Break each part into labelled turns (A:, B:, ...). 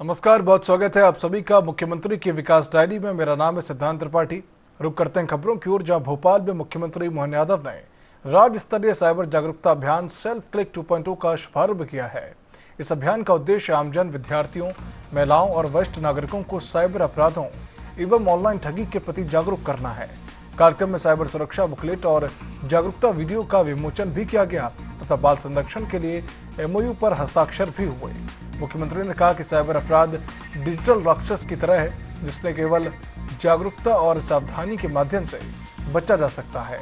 A: नमस्कार, बहुत स्वागत है आप सभी का मुख्यमंत्री की विकास डायरी में। मेरा नाम है सिद्धांत त्रिपाठी। रुक करते हैं खबरों की ओर, जहां भोपाल में मुख्यमंत्री मोहन यादव ने राज्य स्तरीय साइबर जागरूकता अभियान सेल्फ क्लिक 2.0 का शुभारंभ किया है। इस अभियान का उद्देश्य आमजन, विद्यार्थियों, महिलाओं और वरिष्ठ नागरिकों को साइबर अपराधों एवं ऑनलाइन ठगी के प्रति जागरूक करना है। कार्यक्रम में साइबर सुरक्षा बुकलेट और जागरूकता वीडियो का विमोचन भी किया गया तथा बाल संरक्षण के लिए MOU पर हस्ताक्षर भी हुए। मुख्यमंत्री ने कहा कि साइबर अपराध डिजिटल राक्षस की तरह है, जिसने केवल जागरूकता और सावधानी के माध्यम से बचा जा सकता है।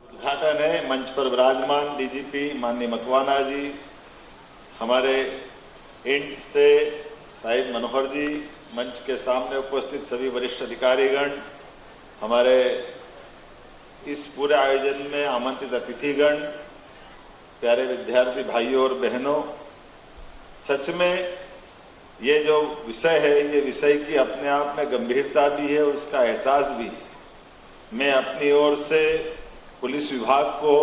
B: उद्घाटन है मंच पर विराजमान DGP माननीय मकवाना जी, हमारे इंट से साहिब मनोहर जी, मंच के सामने उपस्थित सभी वरिष्ठ अधिकारीगण, हमारे इस पूरे आयोजन में आमंत्रित अतिथिगण, प्यारे विद्यार्थी भाइयों और बहनों, सच में ये जो विषय है, ये विषय की अपने आप में गंभीरता भी है और उसका एहसास भी है। मैं अपनी ओर से पुलिस विभाग को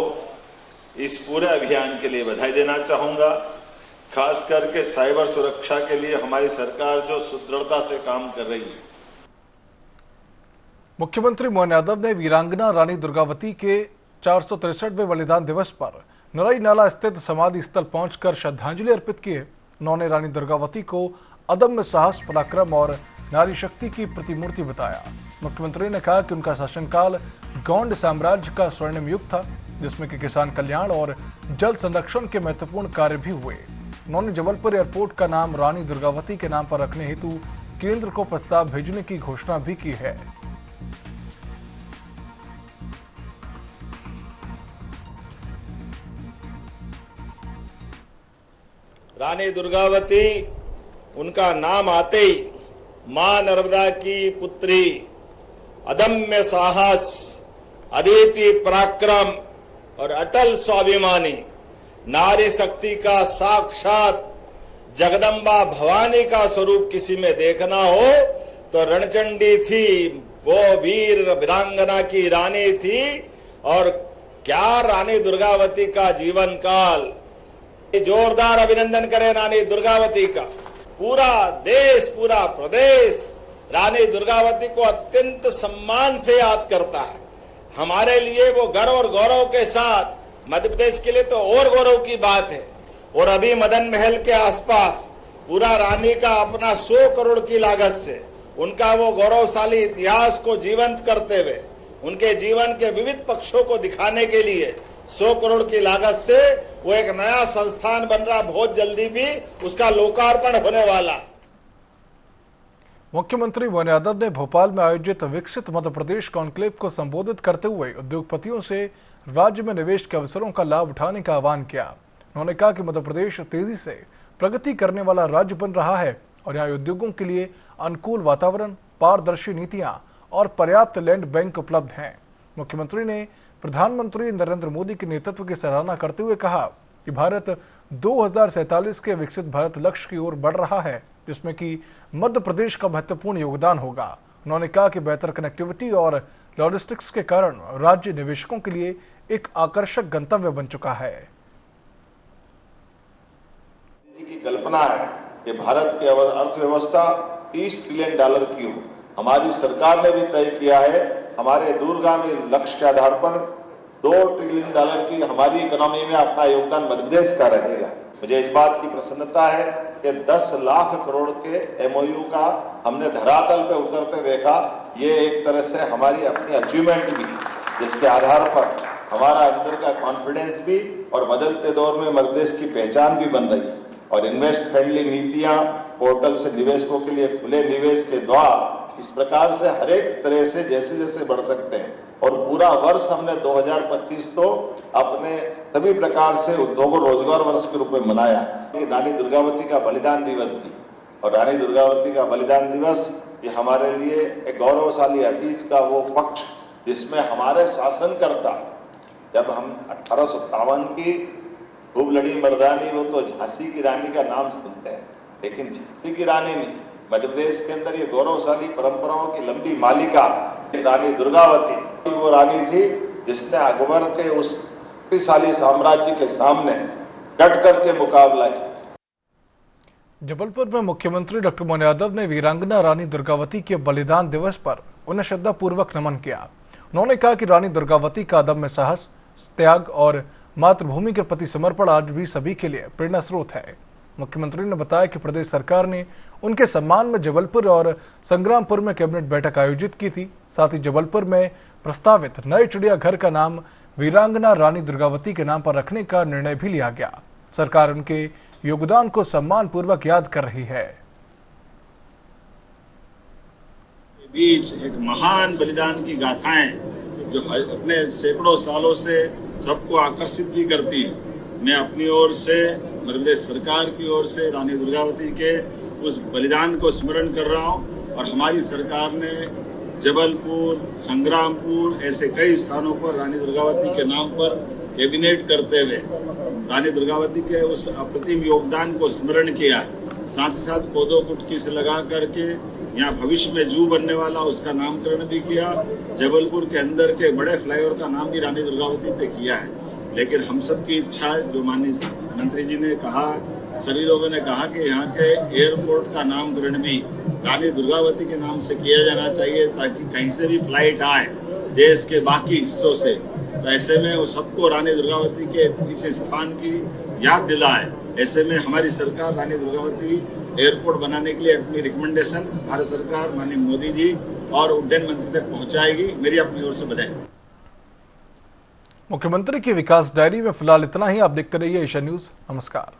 B: इस पूरे अभियान के लिए बधाई देना चाहूंगा। खास करके साइबर सुरक्षा के लिए हमारी सरकार जो सुदृढ़ता से काम कर रही है।
A: मुख्यमंत्री मोहन यादव ने वीरांगना रानी दुर्गावती के 463वें बलिदान दिवस पर नरई नाला स्थित समाधि स्थल पहुंचकर श्रद्धांजलि अर्पित की है। उन्होंने रानी दुर्गावती को अदम्य साहस, पराक्रम और नारी शक्ति की प्रतिमूर्ति बताया। मुख्यमंत्री ने कहा कि उनका शासनकाल गौंड साम्राज्य का स्वर्णिम युग था, जिसमें कि किसान कल्याण और जल संरक्षण के महत्वपूर्ण कार्य भी हुए। उन्होंने जबलपुर एयरपोर्ट का नाम रानी दुर्गावती के नाम पर रखने हेतु केंद्र को प्रस्ताव भेजने की घोषणा भी की है।
C: रानी दुर्गावती, उनका नाम आते ही मां नर्मदा की पुत्री, अदम्य साहस, अद्वितीय पराक्रम और अटल स्वाभिमानी नारी शक्ति का साक्षात जगदम्बा भवानी का स्वरूप किसी में देखना हो तो रणचंडी थी। वो वीर वीरांगना की रानी थी। और क्या रानी दुर्गावती का जीवन काल! जोरदार अभिनंदन करें रानी दुर्गावती का। पूरा देश, पूरा प्रदेश रानी दुर्गावती को अत्यंत सम्मान से याद करता है। हमारे लिए वो गर्व और गौरव के साथ, मध्य प्रदेश के लिए तो और गौरव की बात है। और अभी मदन महल के आसपास पूरा रानी का अपना 100 करोड़ की लागत से उनका वो गौरवशाली इतिहास को जीवंत करते हुए उनके जीवन के विविध पक्षों को दिखाने के लिए 100 करोड़ की लागत से वो एक नया संस्थान बन रहा। बहुत जल्दी भी उसका लोकार्पण होने वाला।
A: मुख्यमंत्री मोहन यादव ने भोपाल में आयोजित विकसित मध्य प्रदेश कॉन्क्लेव को संबोधित करते हुए उद्योगपतियों से राज्य में निवेश के अवसरों का लाभ उठाने का आह्वान किया। उन्होंने कहा कि मध्य प्रदेश तेजी से प्रगति करने वाला राज्य बन रहा है और यहाँ उद्योगों के लिए अनुकूल वातावरण, पारदर्शी नीतियां और पर्याप्त लैंड बैंक उपलब्ध हैं। मुख्यमंत्री ने प्रधानमंत्री नरेंद्र मोदी के नेतृत्व की सराहना करते हुए कहा कि भारत 2047 के विकसित भारत लक्ष्य की ओर बढ़ रहा है, जिसमें कि मध्य प्रदेश का महत्वपूर्ण योगदान होगा। उन्होंने कहा कि बेहतर कनेक्टिविटी और लॉजिस्टिक्स के कारण राज्य निवेशकों के लिए एक आकर्षक गंतव्य बन चुका है।
B: की कल्पना है कि भारत की अर्थव्यवस्था $30 ट्रिलियन की हो। हमारी सरकार ने भी तय किया है, हमारे दूरगामी लक्ष्य के आधार पर $2 ट्रिलियन की हमारी इकोनॉमी में अपना योगदान मध्य प्रदेश का रहेगा। मुझे इस बात की प्रसन्नता है कि 10 लाख करोड़ के MOU का हमने धरातल पे उतरते देखा। ये एक तरह से हमारी अपनी अचीवमेंट भी, जिसके आधार पर हमारा अंदर का कॉन्फिडेंस भी और बदलते दौर में मध्य प्रदेश की पहचान भी बन रही है। और इन्वेस्ट फ्रेंडली नीतियां, पोर्टल से निवेशकों के लिए खुले निवेश के द्वार, इस प्रकार से हर एक तरह से जैसे जैसे बढ़ सकते हैं। और पूरा वर्ष हमने 2025 तो अपने सभी प्रकार से उद्योग और रोजगार वर्ष के रूप में मनाया। रानी दुर्गावती का बलिदान दिवस भी, और रानी दुर्गावती का बलिदान दिवस ये हमारे लिए एक गौरवशाली अतीत का वो पक्ष, जिसमें हमारे शासनकर्ता, जब हम 1857 की खूब लड़ी मर्दानी, वो तो झांसी की रानी का नाम सुनते हैं, लेकिन झांसी की रानी नहीं, मध्य प्रदेश के अंदर ये गौरवशाली परंपराओं की लंबी मालिका रानी दुर्गावती वो रानी थी जिसने अकबर के उस शक्तिशाली साम्राज्य के सामने डट करके मुकाबला किया।
A: जबलपुर में मुख्यमंत्री डॉक्टर मोहन यादव ने वीरांगना रानी दुर्गावती के बलिदान दिवस पर उन्हें श्रद्धापूर्वक नमन किया। उन्होंने कहा कि रानी दुर्गावती का अदम्य साहस, त्याग और मातृभूमि के प्रति समर्पण आज भी सभी के लिए प्रेरणा स्रोत है। मुख्यमंत्री ने बताया कि प्रदेश सरकार ने उनके सम्मान में जबलपुर और संग्रामपुर में कैबिनेट बैठक आयोजित की थी। साथ ही जबलपुर में प्रस्तावित नए चिड़ियाघर का नाम वीरांगना रानी दुर्गावती के नाम पर रखने का निर्णय भी लिया गया। सरकार उनके योगदान को सम्मान पूर्वक याद कर रही है।
D: बीच एक महान बलिदान की गाथाएं जो अपने सैकड़ों सालों से सबको आकर्षित भी करती है। मैं अपनी ओर से, मध्य प्रदेश सरकार की ओर से रानी दुर्गावती के उस बलिदान को स्मरण कर रहा हूं और हमारी सरकार ने जबलपुर, संग्रामपुर ऐसे कई स्थानों पर रानी दुर्गावती के नाम पर कैबिनेट करते हुए रानी दुर्गावती के उस अप्रतिम योगदान को स्मरण किया। साथ ही साथ पौधों को टुटकी से लगा करके यहाँ भविष्य में जू बनने वाला उसका नामकरण भी किया। जबलपुर के अंदर के बड़े फ्लाईओवर का नाम भी रानी दुर्गावती पे किया है। लेकिन हम सब की इच्छा, जो माननीय मंत्री जी ने कहा, सभी लोगों ने कहा कि यहाँ के एयरपोर्ट का नामकरण भी रानी दुर्गावती के नाम से किया जाना चाहिए, ताकि कहीं से भी फ्लाइट आए देश के बाकी हिस्सों से, तो ऐसे में वो सबको रानी दुर्गावती के इस स्थान की याद दिलाए। ऐसे में हमारी सरकार रानी दुर्गावती एयरपोर्ट बनाने के लिए अपनी रिकमेंडेशन भारत सरकार, माननीय मोदी जी और उड्डयन मंत्री तक पहुंचाएगी। मेरी अपनी ओर से बधाई।
A: मुख्यमंत्री की विकास डायरी में फिलहाल इतना ही। आप देखते रहिए एशिया न्यूज। नमस्कार।